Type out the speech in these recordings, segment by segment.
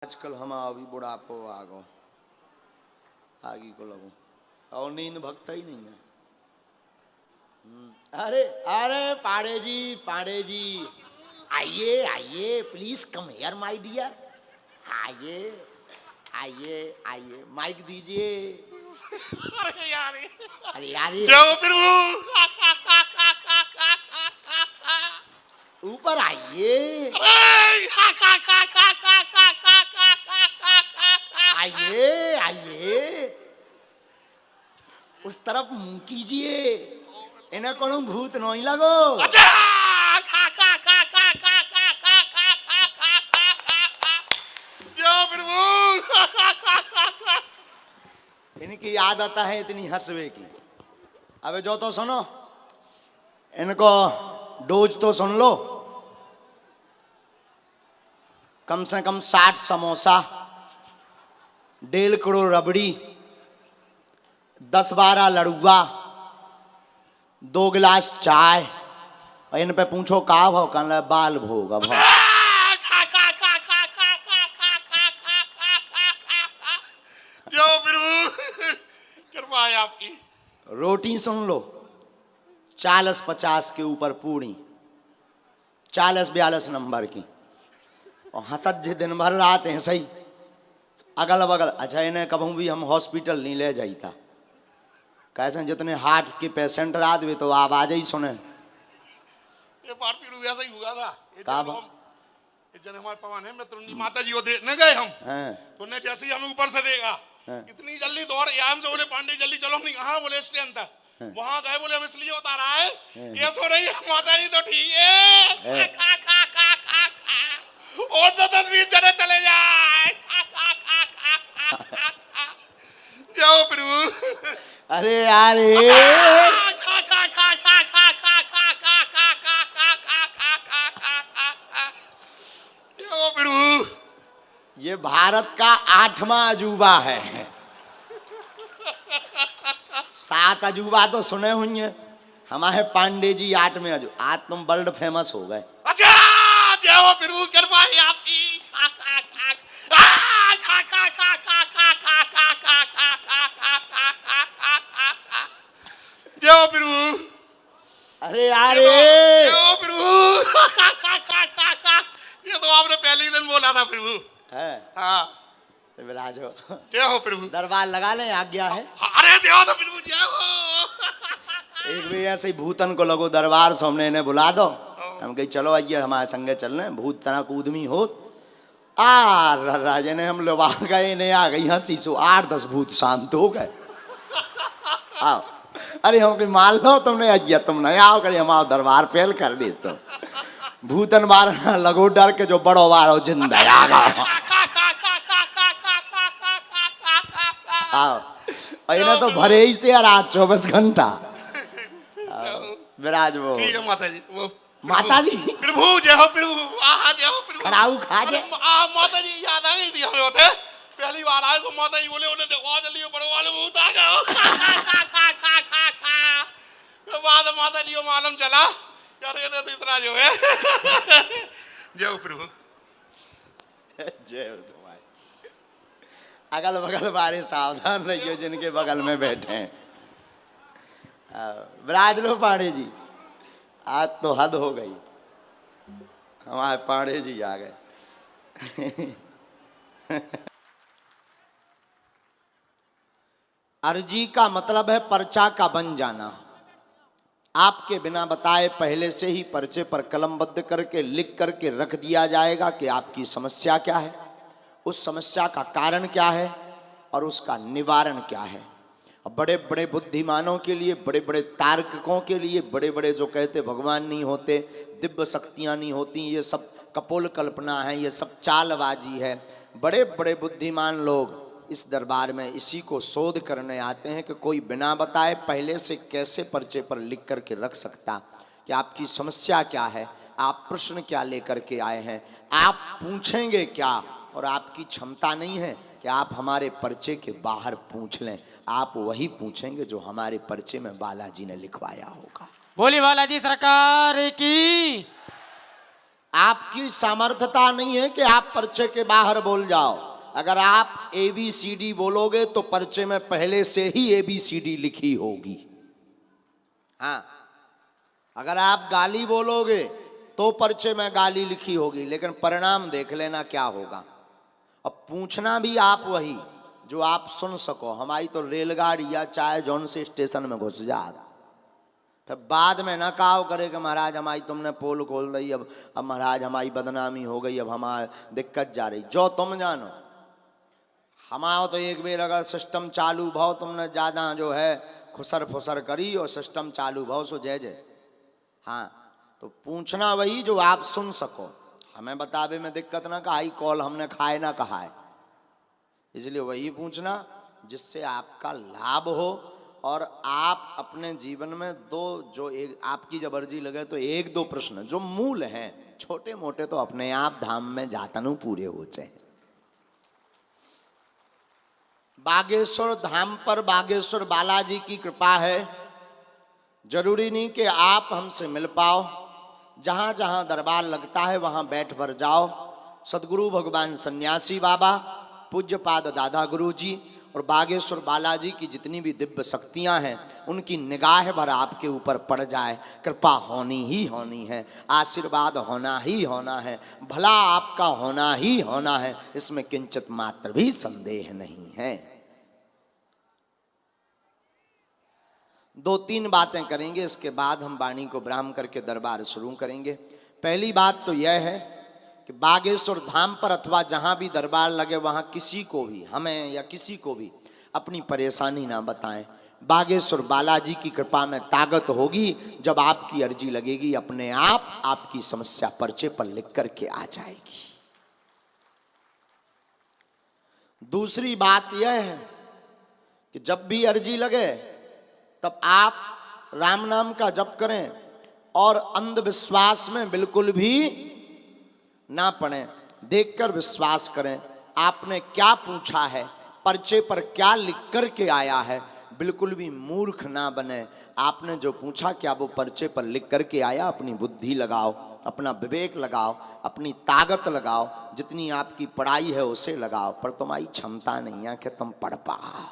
आजकल हम अभी बुढ़ापो आगो आगे को लगो और नींद भगता ही नहीं है। अरे अरे पाड़े जी आइए आइए please come here my dear. आइए आइए आइए माइक दीजिए। अरे यार अरे यार जाओ फिर वो ऊपर आइए आइए आइए उस तरफ मुंह कीजिए। इन्हें कोनो भूत नहीं लगो। जाओ फिर वो इनकी आदत है इतनी हंसवे की। अबे जो तो सुनो इनको डोज तो सुन लो। कम से कम 60 समोसा 1.5 करोड़ रबड़ी 10-12 लड़ुआ 2 गिलास चाय और इन पे पूछो का भाव कहना बाल भोग अब जाओ फिर वो कृपा है आपकी। रोटी सुन लो 40-50 के ऊपर पूरी 40-42 नंबर की और हंसत जी दिन भर रात हैं सही अगल बगल। अच्छा इन्हें कभी भी हम हॉस्पिटल नहीं ले जाता कैसे जितने हार्ट के पेशेंट रात हुए तो आवाज ही सुने। ये बार फिर वैसा ही हुआ था। ये जन हमारे पवन है मित्र उनकी माता जी को देखने गए हम तो ने जैसे ही हमें ऊपर से देखा इतनी जल्दी दौड़ हम से बोले पांडे जल्दी चलो नहीं कहाँ बोले स्टैंड तक वहां गए बोले हम इसलिए उतारा है ये सो रही है माता जी तो ठीक है और तो 10-20 जने चले जाए जाओ फिर अरे यार ये भारत का 8वां अजूबा है। 7 अजूबा तो सुने हुई हैं हमारे पांडे जी 8वें अजूबा। आज तुम वर्ल्ड फेमस हो गए। अच्छा जाओ फिर वो कृपा है आपकी। जाओ फिर वो अरे यार जाओ फिर वो ये तो आपने पहले ही दिन बोला था फिर वो है। हाँ विराज हो जाओ फिर वो दरबार लगा लें आज्ञा है। अरे जाओ तो फिर वो जाओ एक भी ऐसे ही भूतन को लगो दरबार से हमने इन्हें बुला दो। हम कही चलो आइए हमारे संगे चलने भूत तना कूदमी हो राजे ने हम लोग आ गए इन्हें आ गई हंसी सो 8-10 भूत शांत हो गए। आओ अरे हम कहीं मान लो तुमने आइए तुम नहीं आओ करी हम आओ दरबार फेल कर दे तो भूतन बार लगो डर के जो बड़ो बार हो जिंदा आ गए। आओ इन्हें तो भरे ही से रात 24 घंटा विराज वो ठीक है माता जी वो माता जी प्रभु जय हो प्रभु आहा जय हो प्रभु खड़ाऊ खा जे माता जी याद आ गई थी हमें होते पहली बार आए तो माता जी बोले उन्हें देखो जल्दी बड़े वाले भूत आ गए बाद माता जी को मालूम चला यार ये तो इतना जो है जय हो प्रभु जय हो तुम्हारी। अगल बगल बारे सावधान रहिए जिनके बगल में बैठे हैं। विराज लो पांडे जी आज तो हद हो गई हमारे पांडे जी आ गए। अर्जी का मतलब है पर्चा का बन जाना। आपके बिना बताए पहले से ही पर्चे पर कलमबद्ध करके लिख करके रख दिया जाएगा कि आपकी समस्या क्या है उस समस्या का कारण क्या है और उसका निवारण क्या है। बड़े बड़े बुद्धिमानों के लिए बड़े बड़े तार्किकों के लिए बड़े बड़े जो कहते भगवान नहीं होते दिव्य शक्तियाँ नहीं होती ये सब कपोल कल्पना है ये सब चालबाजी है। बड़े बड़े बुद्धिमान लोग इस दरबार में इसी को शोध करने आते हैं कि कोई बिना बताए पहले से कैसे पर्चे पर लिख करके रख सकता कि आपकी समस्या क्या है आप प्रश्न क्या लेकर के आए हैं आप पूछेंगे क्या और आपकी क्षमता नहीं है कि आप हमारे पर्चे के बाहर पूछ लें आप वही पूछेंगे जो हमारे पर्चे में बालाजी ने लिखवाया होगा। बोली बालाजी सरकार की आपकी सामर्थ्यता नहीं है कि आप पर्चे के बाहर बोल जाओ। अगर आप ABCD बोलोगे तो पर्चे में पहले से ही ABCD लिखी होगी। हाँ, अगर आप गाली बोलोगे तो पर्चे में गाली लिखी होगी, लेकिन परिणाम देख लेना क्या होगा। अब पूछना भी आप वही जो आप सुन सको। हमारी तो रेलगाड़ी या चाहे जौन से स्टेशन में घुस जात, फिर बाद में ना काव करे कि महाराज हमारी तुमने पोल खोल दी, अब महाराज हमारी बदनामी हो गई, अब हमारी दिक्कत जा रही। जो तुम जानो, हमारा तो एक बेर अगर सिस्टम चालू भाव, तुमने ज़्यादा जो है खुसर फुसर करी और सिस्टम चालू भाव सो जय जय। हाँ, तो पूछना वही जो आप सुन सको। हमें बतावे में दिक्कत ना कहा, कॉल हमने खाए ना कहा है, इसलिए वही पूछना जिससे आपका लाभ हो और आप अपने जीवन में दो जो एक आपकी जब अर्जी लगे तो एक दो प्रश्न जो मूल हैं, छोटे मोटे तो अपने आप धाम में जातनु पूरे हो जाए। बागेश्वर धाम पर बागेश्वर बालाजी की कृपा है। जरूरी नहीं कि आप हमसे मिल पाओ, जहां जहां दरबार लगता है वहां बैठ भर जाओ। सदगुरु भगवान सन्यासी बाबा, पूज्यपाद दादा गुरु जी और बागेश्वर बालाजी की जितनी भी दिव्य शक्तियां हैं उनकी निगाह भर आपके ऊपर पड़ जाए। कृपा होनी ही होनी है, आशीर्वाद होना ही होना है, भला आपका होना ही होना है, इसमें किंचित मात्र भी संदेह नहीं है। दो तीन बातें करेंगे, इसके बाद हम वाणी को ब्राह्म करके दरबार शुरू करेंगे। पहली बात तो यह है कि बागेश्वर धाम पर अथवा जहां भी दरबार लगे वहां किसी को भी, हमें या किसी को भी अपनी परेशानी ना बताएं। बागेश्वर बालाजी की कृपा में ताकत होगी, जब आपकी अर्जी लगेगी अपने आप आपकी समस्या पर्चे पर लिख करके आ जाएगी। दूसरी बात यह है कि जब भी अर्जी लगे तब आप राम नाम का जप करें और अंधविश्वास में बिल्कुल भी ना पड़ें। देखकर विश्वास करें। आपने क्या पूछा है, पर्चे पर क्या लिख कर के आया है, बिल्कुल भी मूर्ख ना बने। आपने जो पूछा क्या वो पर्चे पर लिख कर के आया, अपनी बुद्धि लगाओ, अपना विवेक लगाओ, अपनी ताकत लगाओ, जितनी आपकी पढ़ाई है उसे लगाओ, पर तुम्हारी क्षमता नहीं है कि तुम पढ़ पाओ।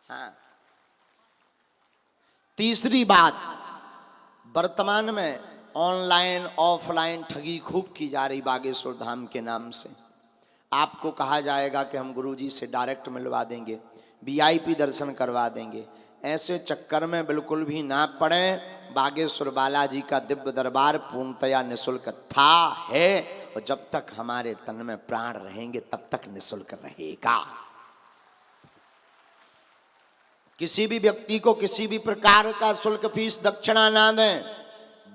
हाँ। तीसरी बात, वर्तमान में ऑनलाइन ऑफलाइन ठगी खूब की जा रही बागेश्वर धाम के नाम से। आपको कहा जाएगा कि हम गुरुजी से डायरेक्ट मिलवा देंगे, VIP दर्शन करवा देंगे। ऐसे चक्कर में बिल्कुल भी ना पड़ें। बागेश्वर बालाजी का दिव्य दरबार पूर्णतया निःशुल्क था, है और जब तक हमारे तन में प्राण रहेंगे तब तक निःशुल्क रहेगा। किसी भी व्यक्ति को किसी भी प्रकार का शुल्क फीस दक्षिणा ना दें।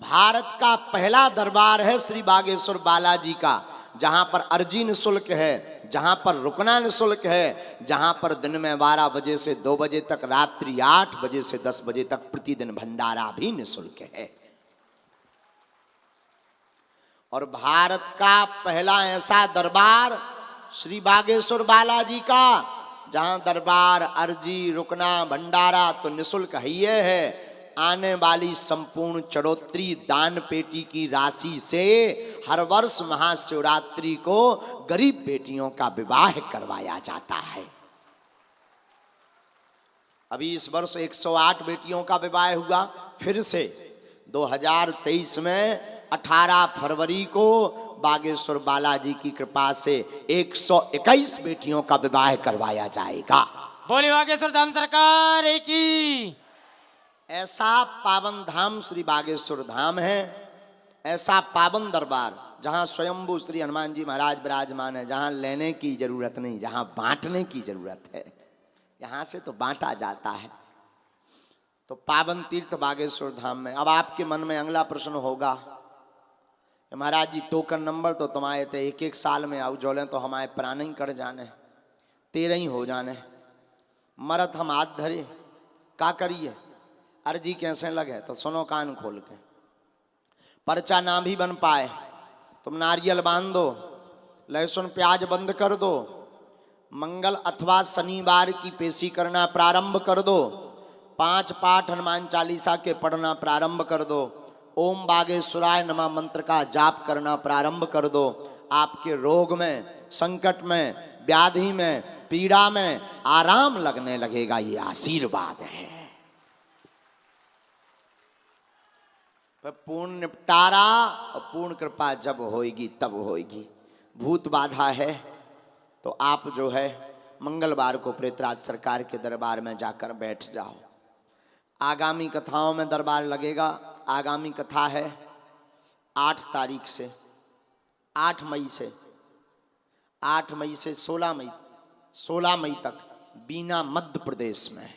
भारत का पहला दरबार है श्री बागेश्वर बालाजी का, जहां पर अर्जी निःशुल्क है, जहां पर रुकना निःशुल्क है, जहां पर दिन में 12 बजे से 2 बजे तक, रात्रि 8 बजे से 10 बजे तक प्रतिदिन भंडारा भी निःशुल्क है। और भारत का पहला ऐसा दरबार श्री बागेश्वर बालाजी का, जहां दरबार, अर्जी, रुकना, भंडारा तो निःशुल्क ही है। आने वाली संपूर्ण चढ़ोत्री दान पेटी की राशि से हर वर्ष महाशिवरात्रि को गरीब बेटियों का विवाह करवाया जाता है। अभी इस वर्ष 108 बेटियों का विवाह हुआ। फिर से 2023 में 18 फरवरी को बागेश्वर बालाजी की कृपा से 121 बेटियों का विवाह करवाया जाएगा। बोले बागेश्वर धाम सरकार की। ऐसा पावन धाम श्री बागेश्वर धाम है, ऐसा पावन दरबार जहां स्वयंभू श्री हनुमान जी महाराज विराजमान है, जहां लेने की जरूरत नहीं, जहां बांटने की जरूरत है। यहां से तो बांटा जाता है। तो पावन तीर्थ बागेश्वर धाम में। अब आपके मन में अगला प्रश्न होगा, महाराज जी टोकन नंबर तो तुम्हारे थे, 1-1 साल में आउ जोले तो हमारे प्राण ही कट जाने, 13 ही हो जाने, मरत हम हाथ धरे का करिए, अर्जी कैसे लगे। तो सुनो कान खोल के, पर्चा ना भी बन पाए तुम नारियल बांध दो, लहसुन प्याज बंद कर दो, मंगल अथवा शनिवार की पेशी करना प्रारंभ कर दो, 5 पाठ हनुमान चालीसा के पढ़ना प्रारंभ कर दो, ओम बागेश्वराय नमः मंत्र का जाप करना प्रारंभ कर दो। आपके रोग में, संकट में, व्याधि में, पीड़ा में आराम लगने लगेगा। ये आशीर्वाद है। पर पूर्ण निपटारा और पूर्ण कृपा जब होएगी तब होएगी। भूत बाधा है तो आप जो है मंगलवार को प्रेतराज सरकार के दरबार में जाकर बैठ जाओ। आगामी कथाओं में दरबार लगेगा। आगामी कथा है 8 तारीख से 8 मई से 8 मई से 16 मई तक बीना मध्य प्रदेश में।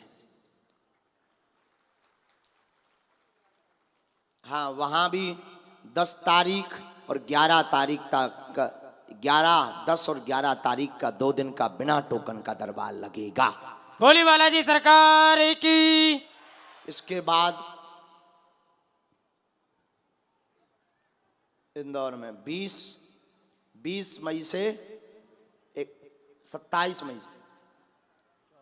हाँ, वहां भी 10 तारीख और 11 तारीख तक 11, 10 और 11 तारीख का 2 दिन का बिना टोकन का दरबार लगेगा। बोली बालाजी सरकार की। इसके बाद इंदौर में 20 मई से 27 मई से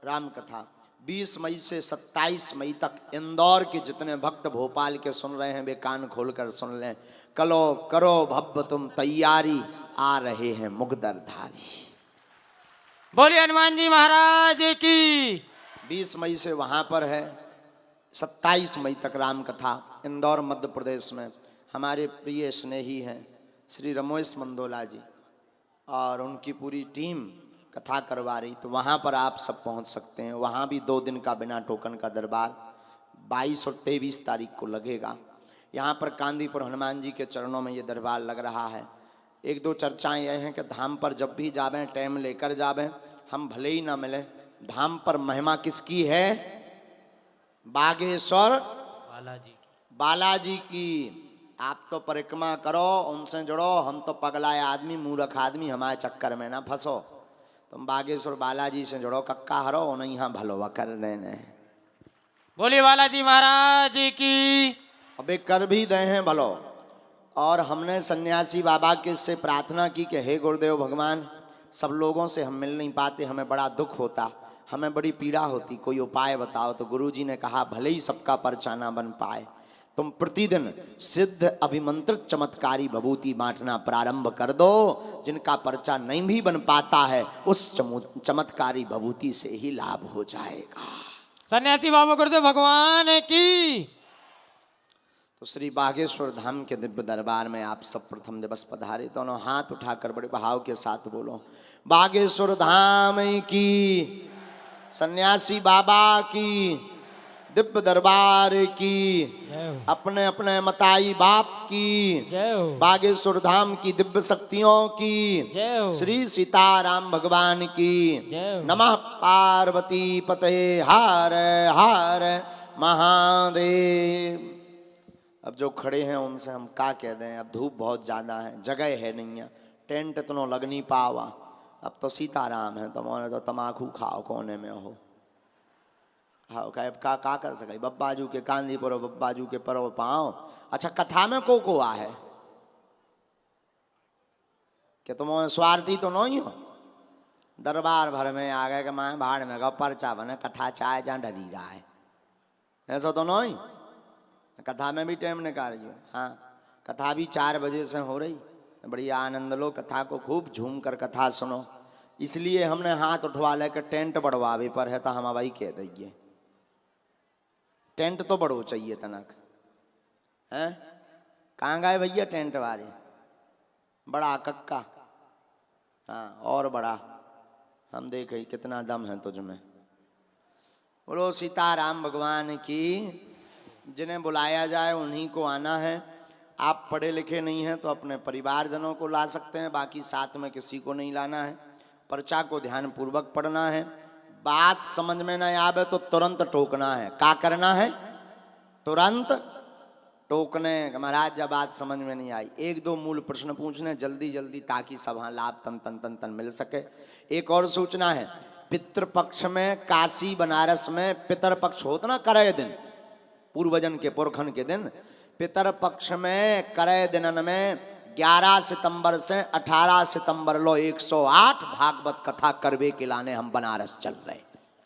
राम कथा। 20 मई से 27 मई तक इंदौर के जितने भक्त भोपाल के सुन रहे हैं वे कान खोलकर सुन लें। करो भव्य तुम तैयारी, आ रहे हैं मुगदरधारी। बोलिए हनुमान जी महाराज की। 20 मई से वहां पर है, 27 मई तक राम कथा इंदौर मध्य प्रदेश में। हमारे प्रिय स्नेही हैं श्री रमेश मंदोला जी और उनकी पूरी टीम कथा करवा रही, तो वहाँ पर आप सब पहुँच सकते हैं। वहाँ भी 2 दिन का बिना टोकन का दरबार 22 और 23 तारीख को लगेगा। यहाँ पर कांदीपुर हनुमान जी के चरणों में ये दरबार लग रहा है। 1-2 चर्चाएं यह हैं कि धाम पर जब भी जावें टाइम लेकर जावें, हम भले ही ना मिले। धाम पर महिमा किसकी है? बागेश्वर बालाजी की। आप तो परिक्रमा करो, उनसे जुड़ो। हम तो पगलाए आदमी, मूर्ख आदमी, हमारे चक्कर में ना फंसो। तुम बागेश्वर बालाजी से जुड़ो, कक्का हरो उन्हें यहाँ भलोवा कर लेने। बोलिए बालाजी महाराज की। अबे कर भी दे हैं भलो। और हमने सन्यासी बाबा के से प्रार्थना की कि हे गुरुदेव भगवान, सब लोगों से हम मिल नहीं पाते, हमें बड़ा दुख होता, हमें बड़ी पीड़ा होती, कोई उपाय बताओ। तो गुरुजी ने कहा भले ही सबका पर्चा ना बन पाए, तुम प्रतिदिन सिद्ध अभिमंत्रित चमत्कारी भभूति बांटना प्रारंभ कर दो। जिनका पर्चा नहीं भी बन पाता है उस चमत्कारी भभूति से ही लाभ हो जाएगा। सन्यासी बाबा गुरुदेव भगवान की। तो श्री बागेश्वर धाम के दिव्य दरबार में आप सब प्रथम दिवस पधारे। दोनों हाथ उठाकर बड़े भाव के साथ बोलो बागेश्वर धाम की, सन्यासी बाबा की, दिव्य दरबार की, अपने अपने मताई बाप की, बागेश्वर धाम की दिव्य शक्तियों की, श्री सीताराम भगवान की। नमः पार्वती पते हर हर महादेव। अब जो खड़े हैं उनसे हम क्या कह दें, अब धूप बहुत ज़्यादा है, जगह है नहीं है, टेंट इतना लग नहीं पावा। अब तो सीताराम है, तुम्हारे तो तमाकू खाओ कोने में हो। हाँ का कर सके बब्बाजू के कांदी परो, बब्बाजू के परो पाओ। अच्छा, कथा में को है कि तुम स्वार्थी तो नहीं हो? दरबार भर में आ गए कि माँ भाड़ में गो पर्चा बने, कथा चाहे जहाँ डरी रहा है, ऐसा तो नहीं। कथा में भी टाइम निकालिए। हाँ, कथा भी 4 बजे से हो रही, बढ़िया आनंद लो, कथा को खूब झूम कर कथा सुनो। इसलिए हमने हाथ उठवा ले के टेंट बढ़वावे पर है, तो हम भाई कह दीजिए टेंट तो बढ़ो चाहिए तनक हैं। कहाँ गए भैया टेंट वाले? बड़ा कक्का, हाँ और बड़ा, हम देखे कितना दम है तुझ में। बोलो सीताराम भगवान की। जिन्हें बुलाया जाए उन्हीं को आना है। आप पढ़े लिखे नहीं हैं तो अपने परिवारजनों को ला सकते हैं, बाकी साथ में किसी को नहीं लाना है। पर्चा को ध्यान पूर्वक पढ़ना है। बात समझ में न आवे तो तुरंत टोकना है। क्या करना है? तुरंत टोकने। महाराज जब बात समझ में नहीं आई, 1-2 मूल प्रश्न पूछने जल्दी जल्दी, ताकि सभा लाभ तन तन तन तन मिल सके। एक और सूचना है, पितृपक्ष में काशी बनारस में पितरपक्ष होता ना, करे दिन, पूर्वजन के पुरखन के दिन। पितरपक्ष में करे दिनन में 11 सितंबर से 18 सितंबर लो 108 भागवत कथा करवे के लाने हम बनारस चल रहे।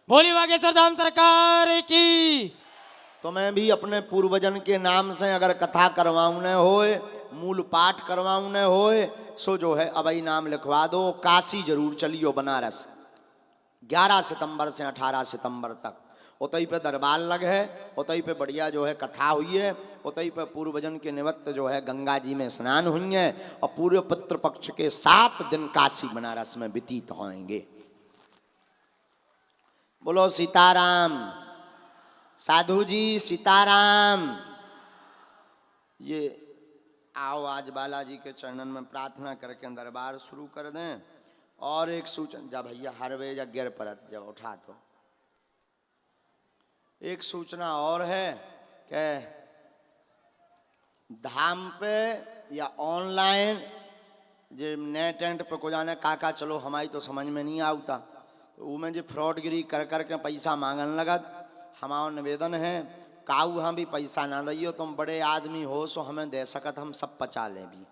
बोली बागेश्वर धाम सरकार की। तुम्हें भी अपने पूर्वजन के नाम से अगर कथा करवाऊने होए, मूल पाठ करवाऊने होए, सो जो है अबई नाम लिखवा दो। काशी जरूर चलियो, बनारस 11 सितंबर से 18 सितंबर तक उतई पे दरबार लग है, उतई पे बढ़िया जो है कथा हुई है, उतई पे पूर्वजन के निमित्त जो है गंगा जी में स्नान हुई है और पूरे पितृ पक्ष के 7 दिन काशी बनारस में व्यतीत होंगे। बोलो सीताराम। साधु जी सीताराम। ये आओ आज बालाजी के चरणन में प्रार्थना करके दरबार शुरू कर दें। और एक सूचना, जब भैया हरवे या गिर परत जब उठा तो एक सूचना और है कि धाम पे या ऑनलाइन जे नेट एंट पे को जाने काका चलो हमारी तो समझ में नहीं आवता, तो वो में जो फ्रॉडगिरी कर करके पैसा मांगन लगत। हमारा निवेदन है काऊ हम भी पैसा ना दियो, तुम बड़े आदमी हो सो हमें दे सकत, हम सब पचा ले भी।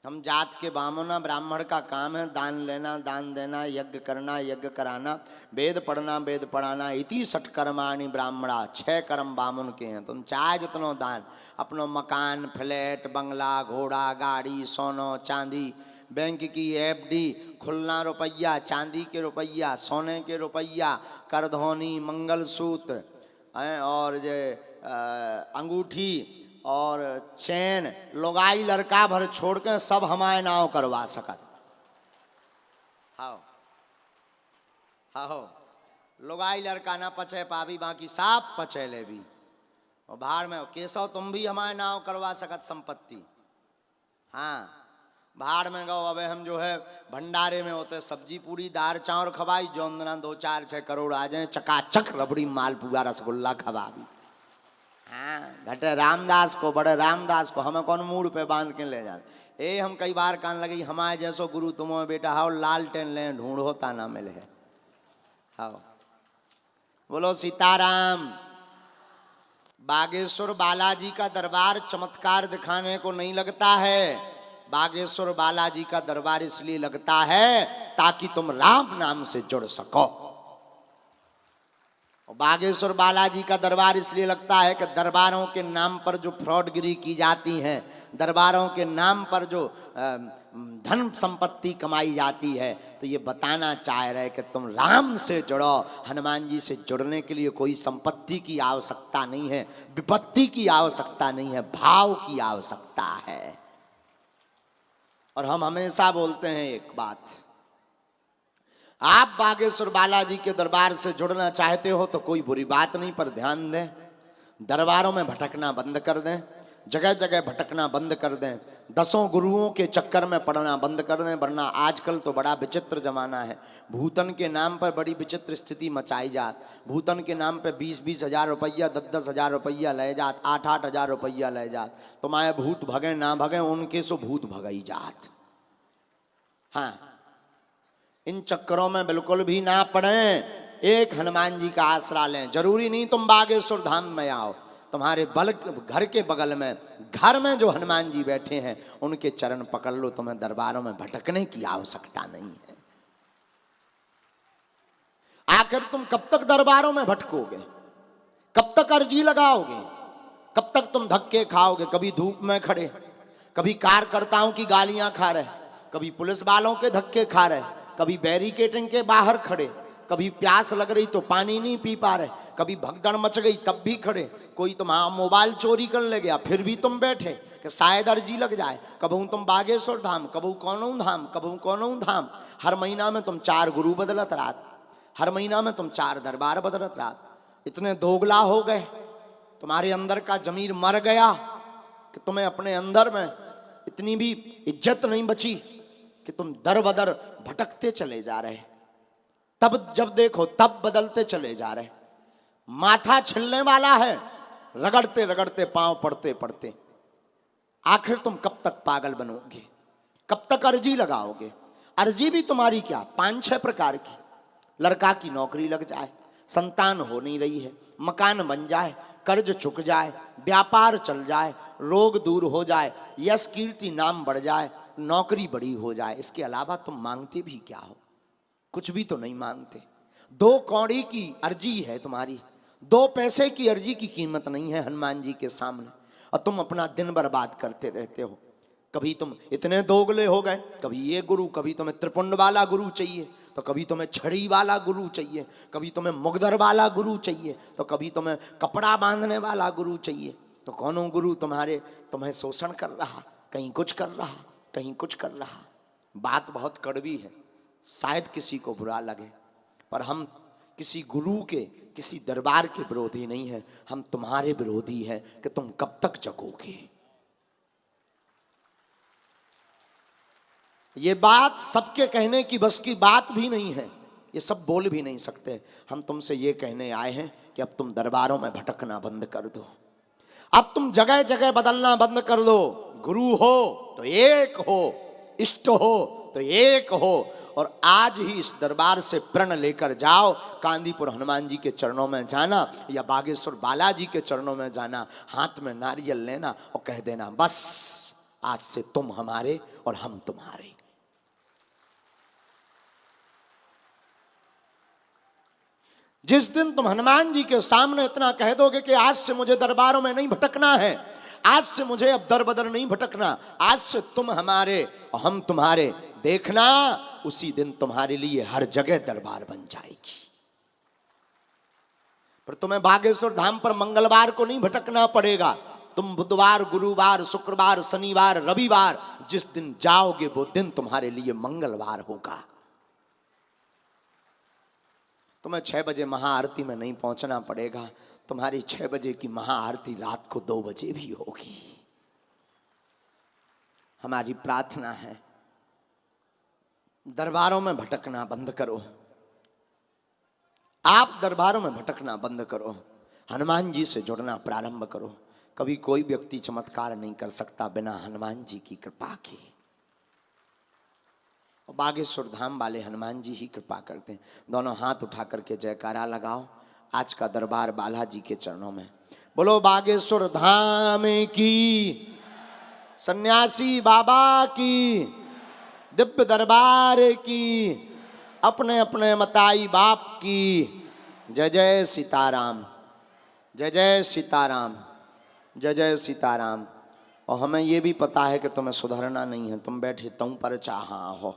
हम जात के बामना ब्राह्मण का काम है दान लेना दान देना, यज्ञ करना यज्ञ कराना, वेद पढ़ना वेद पढ़ाना। इति 6 कर्माणि ब्राह्मणा, 6 कर्म बामन के हैं। तुम चाहे जितनो दान, अपनो मकान फ्लैट बंगला घोड़ा गाड़ी सोनो चांदी, बैंक की एफडी, खुलना रुपया, चांदी के रुपया सोने के रुपया, करधोनी मंगलसूत्र और जे अंगूठी और चैन, लोगाई लड़का भर छोड़ के सब हमारे नाव करवा सकत। हाँ हाँ, लोगाई लड़का ना पचे पावी, बाकी साफ पचे ले भी। और बाहर में केशव तुम भी हमारे नाव करवा सकत संपत्ति। हाँ बाहर में गो, अबे हम जो है भंडारे में होते सब्जी पूरी दार चावल खवाई, जोंदना 2-4-6 करोड़ आ जाए, चकाचक रबड़ी मालपुआ रसगुल्ला खवावी। हाँ घटे रामदास को, बड़े रामदास को हमें कौन मूड पे बांध के ले जा। ए हम कई बार कान लगी हमारे जैसो गुरु तुम्हें बेटा हाओ लालटेन ले ढूंढ होता ना मिले है। हाओ बोलो सीताराम। बागेश्वर बालाजी का दरबार चमत्कार दिखाने को नहीं लगता है। बागेश्वर बालाजी का दरबार इसलिए लगता है ताकि तुम राम नाम से जुड़ सको। बागेश्वर बालाजी का दरबार इसलिए लगता है कि दरबारों के नाम पर जो फ्रॉडगिरी की जाती है, दरबारों के नाम पर जो धन संपत्ति कमाई जाती है, तो ये बताना चाह रहे कि तुम राम से जुड़ो। हनुमान जी से जुड़ने के लिए कोई संपत्ति की आवश्यकता नहीं है, विपत्ति की आवश्यकता नहीं है, भाव की आवश्यकता है। और हम हमेशा बोलते हैं एक बात, आप बागेश्वर बालाजी के दरबार से जुड़ना चाहते हो तो कोई बुरी बात नहीं, पर ध्यान दें दरबारों में भटकना बंद कर दें, जगह जगह भटकना बंद कर दें, 10 गुरुओं के चक्कर में पड़ना बंद कर दें। वरना आजकल तो बड़ा विचित्र जमाना है, भूतन के नाम पर बड़ी विचित्र स्थिति मचाई जात। भूतन के नाम पे 20-20 हज़ार रुपया 10-10 हज़ार रुपया ले जात, 8-8 हज़ार रुपया ले जात। तुम्हारे भूत भगे ना भगे, उनके सो भूत भगई जात। हाँ इन चक्करों में बिल्कुल भी ना पड़े। एक हनुमान जी का आसरा लें। जरूरी नहीं तुम बागेश्वर धाम में आओ, तुम्हारे घर के बगल में घर में जो हनुमान जी बैठे हैं उनके चरण पकड़ लो। तुम्हें दरबारों में भटकने की आवश्यकता नहीं है। आखिर तुम कब तक दरबारों में भटकोगे, कब तक अर्जी लगाओगे, कब तक तुम धक्के खाओगे। कभी धूप में खड़े, कभी कार्यकर्ताओं की गालियां खा रहे, कभी पुलिस वालों के धक्के खा रहे, कभी बैरिकेटिंग के बाहर खड़े, कभी प्यास लग रही तो पानी नहीं पी पा रहे, कभी भगदड़ मच गई तब भी खड़े, कोई तुम्हारा मोबाइल चोरी कर ले गया फिर भी तुम बैठे कि शायद अर्जी लग जाए। कबहू तुम बागेश्वर धाम, कबहू कौनऊ धाम, कबहू कौनऊ धाम। हर महीना में तुम 4 गुरु बदलत रात, हर महीना में तुम 4 दरबार बदलत रात। इतने दोगला हो गए, तुम्हारे अंदर का जमीर मर गया कि तुम्हें अपने अंदर में इतनी भी इज्जत नहीं बची कि तुम दर बदर भटकते चले जा रहे। तब जब देखो तब बदलते चले जा रहे। माथा छिलने वाला है, रगड़ते रगड़ते पांव पड़ते पड़ते। आखिर तुम कब तक पागल बनोगे, कब तक अर्जी लगाओगे। अर्जी भी तुम्हारी क्या 5-6 प्रकार की। लड़का की नौकरी लग जाए, संतान हो नहीं रही है, मकान बन जाए, कर्ज चुक जाए, व्यापार चल जाए, रोग दूर हो जाए, यश कीर्ति नाम बढ़ जाए, नौकरी बड़ी हो जाए। इसके अलावा तुम मांगते भी क्या हो, कुछ भी तो नहीं मांगते। 2 कौड़ी की अर्जी है तुम्हारी, 2 पैसे की अर्जी की कीमत नहीं है हनुमान जी के सामने, और तुम अपना दिन बर्बाद करते रहते हो। कभी तुम इतने दोगले हो गए, कभी ये गुरु, कभी तुम्हें त्रिपुंड वाला गुरु चाहिए, तो कभी तुम्हें छड़ी वाला गुरु चाहिए, कभी तुम्हें मुगदर वाला गुरु चाहिए, तो कभी तुम्हें कपड़ा बांधने वाला गुरु चाहिए। तो कौनों गुरु तुम्हें शोषण कर रहा, कहीं कुछ कर रहा, कहीं कुछ कर रहा। बात बहुत कड़वी है, शायद किसी को बुरा लगे, पर हम किसी गुरु के, किसी दरबार के विरोधी नहीं है, हम तुम्हारे विरोधी हैं कि तुम कब तक जगोगे। ये बात सबके कहने की बस की बात भी नहीं है, ये सब बोल भी नहीं सकते। हम तुमसे ये कहने आए हैं कि अब तुम दरबारों में भटकना बंद कर दो, अब तुम जगह जगह बदलना बंद कर दो। गुरु हो तो एक हो, इष्ट हो तो एक हो, और आज ही इस दरबार से प्रण लेकर जाओ। कांदीपुर हनुमान जी के चरणों में जाना या बागेश्वर बालाजी के चरणों में जाना, हाथ में नारियल लेना और कह देना, बस आज से तुम हमारे और हम तुम्हारे। जिस दिन तुम हनुमान जी के सामने इतना कह दोगे कि आज से मुझे दरबारों में नहीं भटकना है, आज से मुझे अब दर बदर नहीं भटकना, आज से तुम हमारे और हम तुम्हारे, देखना उसी दिन तुम्हारे लिए हर जगह दरबार बन जाएगी। पर तुम्हें बागेश्वर धाम पर मंगलवार को नहीं भटकना पड़ेगा, तुम बुधवार, गुरुवार, शुक्रवार, शनिवार, रविवार जिस दिन जाओगे वो दिन तुम्हारे लिए मंगलवार होगा। तुम्हें 6 बजे महाआरती में नहीं पहुंचना पड़ेगा, तुम्हारी 6 बजे की महाआरती रात को 2 बजे भी होगी। हमारी प्रार्थना है, दरबारों में भटकना बंद करो, आप दरबारों में भटकना बंद करो, हनुमान जी से जुड़ना प्रारंभ करो। कभी कोई व्यक्ति चमत्कार नहीं कर सकता बिना हनुमान जी की कृपा के, और बागेश्वर धाम वाले हनुमान जी ही कृपा करते हैं। दोनों हाथ उठा करके जयकारा लगाओ। आज का दरबार बालाजी के चरणों में। बोलो बागेश्वर धाम की, सन्यासी बाबा की, दिव्य दरबार की, अपने अपने मताई बाप की। जय जय सीताराम, जय जय सीताराम, जय जय सीताराम। और हमें ये भी पता है कि तुम्हें सुधरना नहीं है, तुम बैठे तुम पर चाहा हो।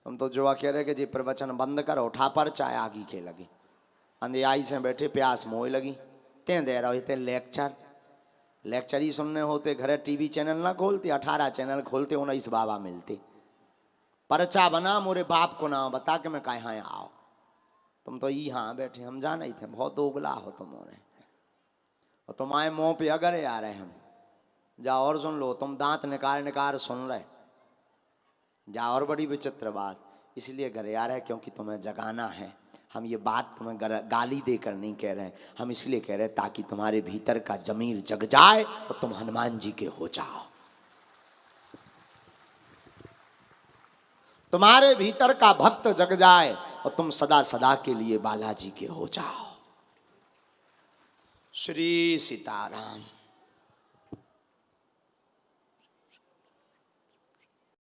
तुम तो जो कह रहे कि जी प्रवचन बंद करो, उठा पर चाय आगी के लगी, अंधियाई से बैठे प्यास मोह लगी, ते दे रहे थे लेक्चर ही सुनने होते। घरे टीवी चैनल ना खोलते, 18 चैनल खोलते, 19 बाबा मिलते। परचा बना मोरे बाप को ना बता के मैं कहाँ आओ, तुम तो यहाँ बैठे, हम जाना ही थे बहुत उगला हो तुम्हारे, और तुम आए मुँह पे अगर आ रहे हम। जा और सुन लो, तुम दांत निकार निकार सुन रहे जा, और बड़ी विचित्र बात। इसलिए घर आ रहे क्योंकि तुम्हें जगाना है। हम ये बात तुम्हें गाली देकर नहीं कह रहे, हम इसलिए कह रहे ताकि तुम्हारे भीतर का जमीर जग जाए और तुम हनुमान जी के हो जाओ। तुम्हारे भीतर का भक्त जग जाए और तुम सदा सदा के लिए बालाजी के हो जाओ। श्री सीताराम।